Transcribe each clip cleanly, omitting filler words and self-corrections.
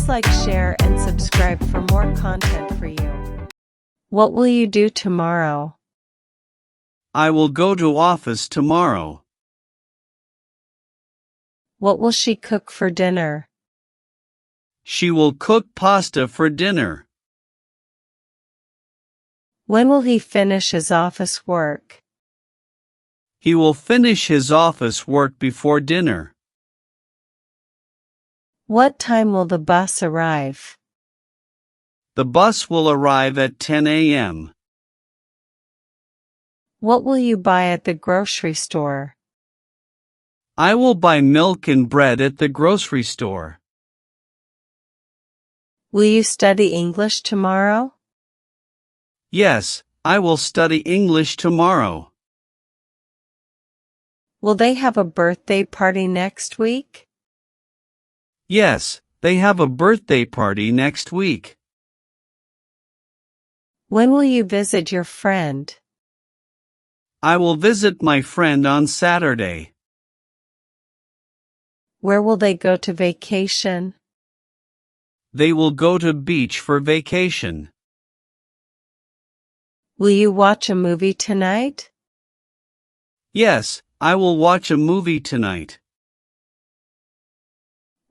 like, share, and subscribe for more content for you. What will you do tomorrow? I will go to office tomorrow. What will she cook for dinner? She will cook pasta for dinner. When will he finish his office work? He will finish his office work before dinner. What time will the bus arrive? The bus will arrive at 10 a.m. What will you buy at the grocery store? I will buy milk and bread at the grocery store. Will you study English tomorrow? Yes, I will study English tomorrow. Will they have a birthday party next week? Yes, they have a birthday party next week. When will you visit your friend? I will visit my friend on Saturday. Where will they go to vacation? They will go to beach for vacation. Will you watch a movie tonight? Yes, I will watch a movie tonight.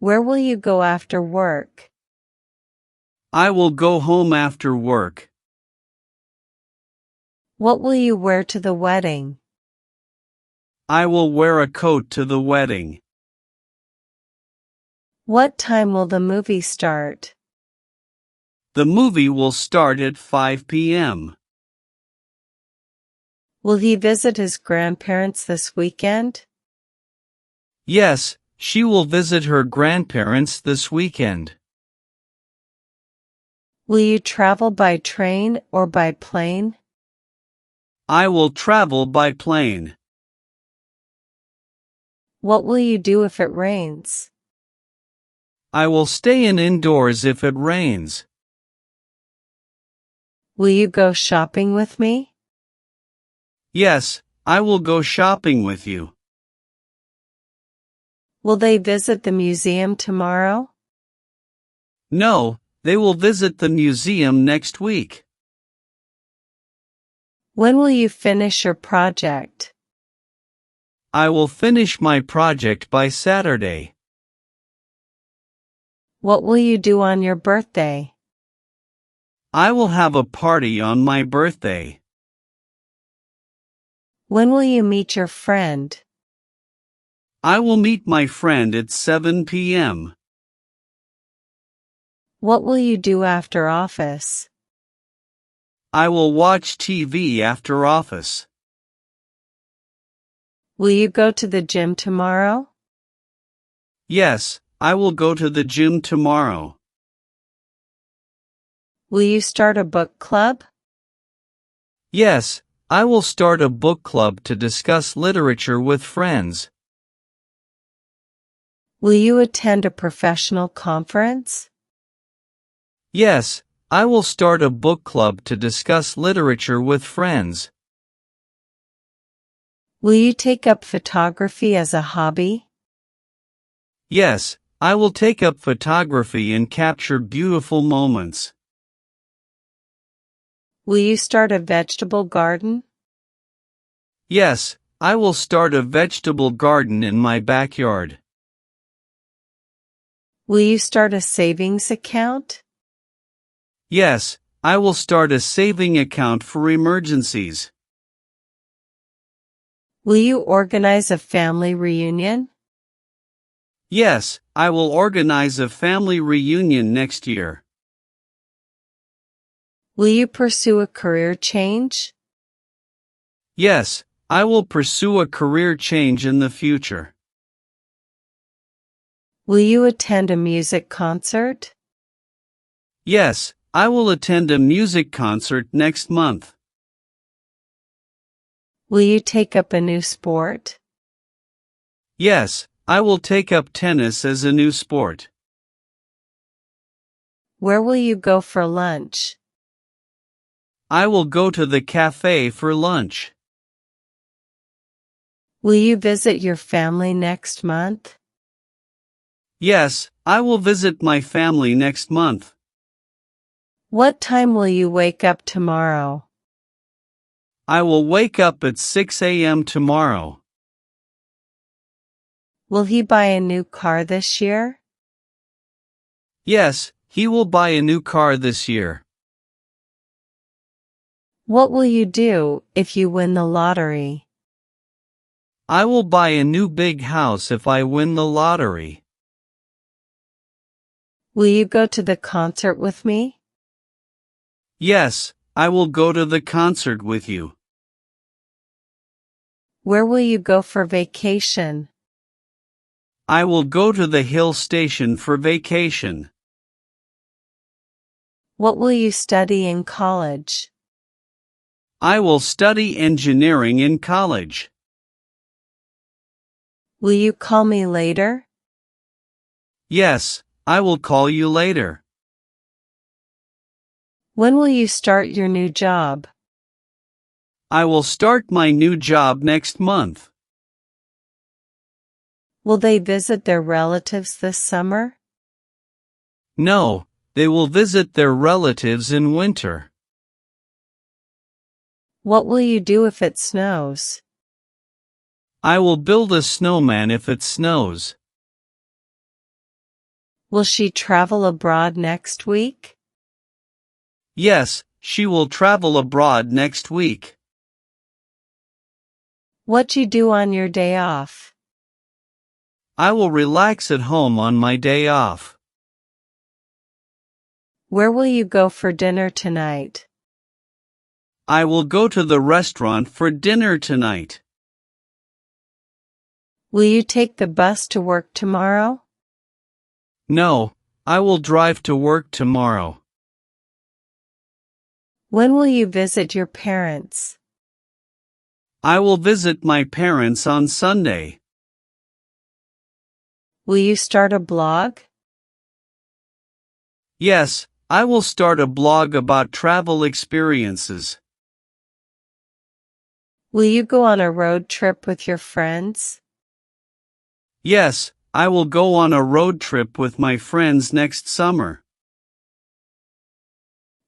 Where will you go after work? I will go home after work. What will you wear to the wedding? I will wear a coat to the wedding. What time will the movie start? The movie will start at 5 p.m. Will he visit his grandparents this weekend? Yes, she will visit her grandparents this weekend. Will you travel by train or by plane? I will travel by plane. What will you do if it rains? I will stay indoors if it rains. Will you go shopping with me? Yes, I will go shopping with you. Will they visit the museum tomorrow? No, they will visit the museum next week. When will you finish your project? I will finish my project by Saturday. What will you do on your birthday? I will have a party on my birthday. When will you meet your friend? I will meet my friend at 7 p.m. What will you do after office? I will watch TV after office. Will you go to the gym tomorrow? Yes, I will go to the gym tomorrow. Will you start a book club? Yes, I will start a book club to discuss literature with friends. Will you attend a professional conference? Yes, I will start a book club to discuss literature with friends. Will you take up photography as a hobby? Yes, I will take up photography and capture beautiful moments. Will you start a vegetable garden? Yes, I will start a vegetable garden in my backyard. Will you start a savings account? Yes, I will start a saving account for emergencies. Will you organize a family reunion? Yes, I will organize a family reunion next year. Will you pursue a career change? Yes, I will pursue a career change in the future. Will you attend a music concert? Yes, I will attend a music concert next month. Will you take up a new sport? Yes, I will take up tennis as a new sport. Where will you go for lunch? I will go to the cafe for lunch. Will you visit your family next month? Yes, I will visit my family next month. What time will you wake up tomorrow? I will wake up at 6 a.m. tomorrow. Will he buy a new car this year? Yes, he will buy a new car this year. What will you do if you win the lottery? I will buy a new big house if I win the lottery. Will you go to the concert with me? Yes, I will go to the concert with you. Where will you go for vacation? I will go to the hill station for vacation. What will you study in college? I will study engineering in college. Will you call me later? Yes, I will call you later. When will you start your new job? I will start my new job next month. Will they visit their relatives this summer? No, they will visit their relatives in winter. What will you do if it snows? I will build a snowman if it snows. Will she travel abroad next week? Yes, she will travel abroad next week. What you do on your day off? I will relax at home on my day off. Where will you go for dinner tonight? I will go to the restaurant for dinner tonight. Will you take the bus to work tomorrow? No, I will drive to work tomorrow. When will you visit your parents? I will visit my parents on Sunday. Will you start a blog? Yes, I will start a blog about travel experiences. Will you go on a road trip with your friends? Yes, I will go on a road trip with my friends next summer.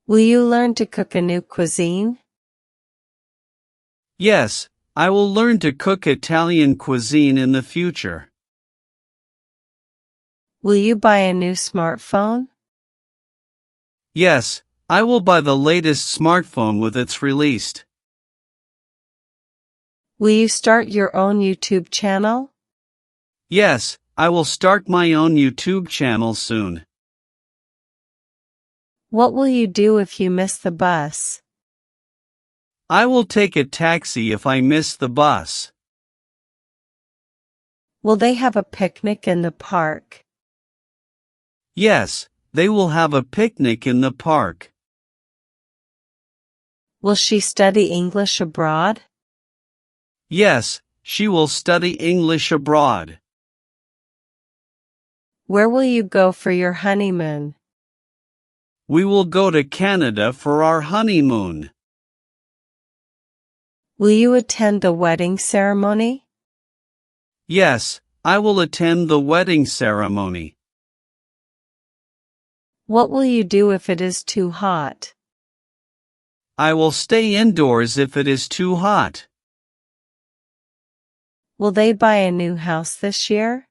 Will you learn to cook a new cuisine? Yes, I will learn to cook Italian cuisine in the future. Will you buy a new smartphone? Yes, I will buy the latest smartphone with its released. Will you start your own YouTube channel? Yes, I will start my own YouTube channel soon. What will you do if you miss the bus? I will take a taxi if I miss the bus. Will they have a picnic in the park? Yes, they will have a picnic in the park. Will she study English abroad? Yes, she will study English abroad. Where will you go for your honeymoon? We will go to Canada for our honeymoon. Will you attend the wedding ceremony? Yes, I will attend the wedding ceremony. What will you do if it is too hot? I will stay indoors if it is too hot. Will they buy a new house this year?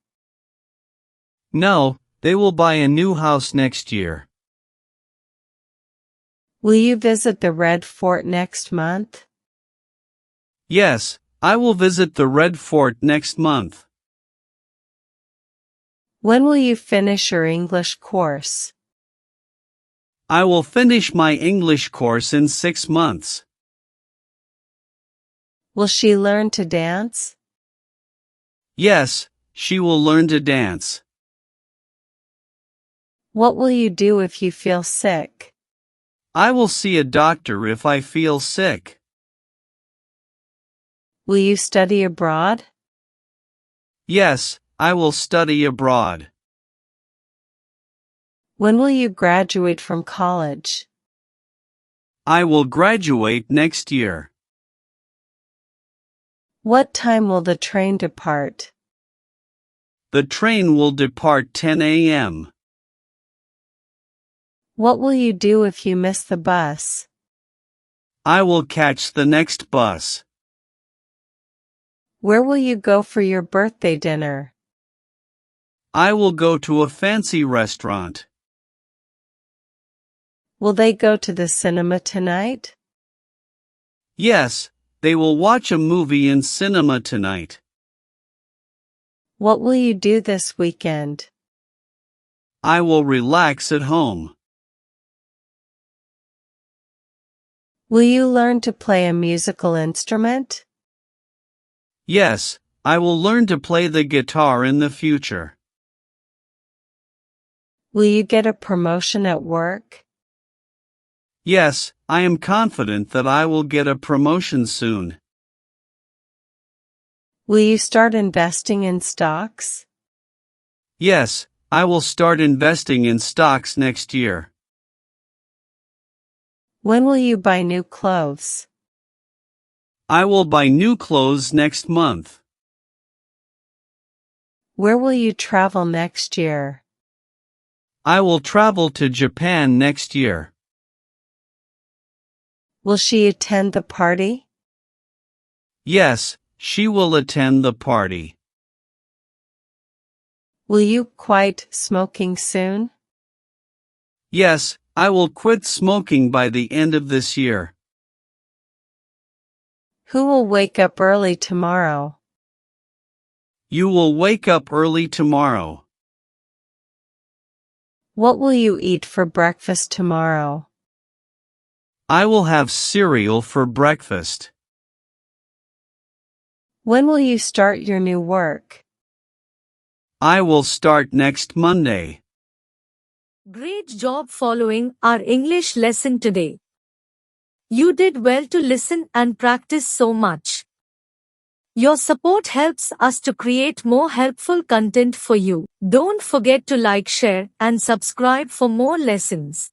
No, they will buy a new house next year. Will you visit the Red Fort next month? Yes, I will visit the Red Fort next month. When will you finish your English course? I will finish my English course in 6 months. Will she learn to dance? Yes, she will learn to dance. What will you do if you feel sick? I will see a doctor if I feel sick. Will you study abroad? Yes, I will study abroad. When will you graduate from college? I will graduate next year. What time will the train depart? The train will depart 10 a.m. What will you do if you miss the bus? I will catch the next bus. Where will you go for your birthday dinner? I will go to a fancy restaurant. Will they go to the cinema tonight? Yes, they will watch a movie in cinema tonight. What will you do this weekend? I will relax at home. Will you learn to play a musical instrument? Yes, I will learn to play the guitar in the future. Will you get a promotion at work? Yes, I am confident that I will get a promotion soon. Will you start investing in stocks? Yes, I will start investing in stocks next year. When will you buy new clothes? I will buy new clothes next month. Where will you travel next year? I will travel to Japan next year. Will she attend the party? Yes, she will attend the party. Will you quit smoking soon? Yes, I will quit smoking by the end of this year. Who will wake up early tomorrow? You will wake up early tomorrow. What will you eat for breakfast tomorrow? I will have cereal for breakfast. When will you start your new work? I will start next Monday. Great job following our English lesson today. You did well to listen and practice so much. Your support helps us to create more helpful content for you. Don't forget to like, share, and subscribe for more lessons.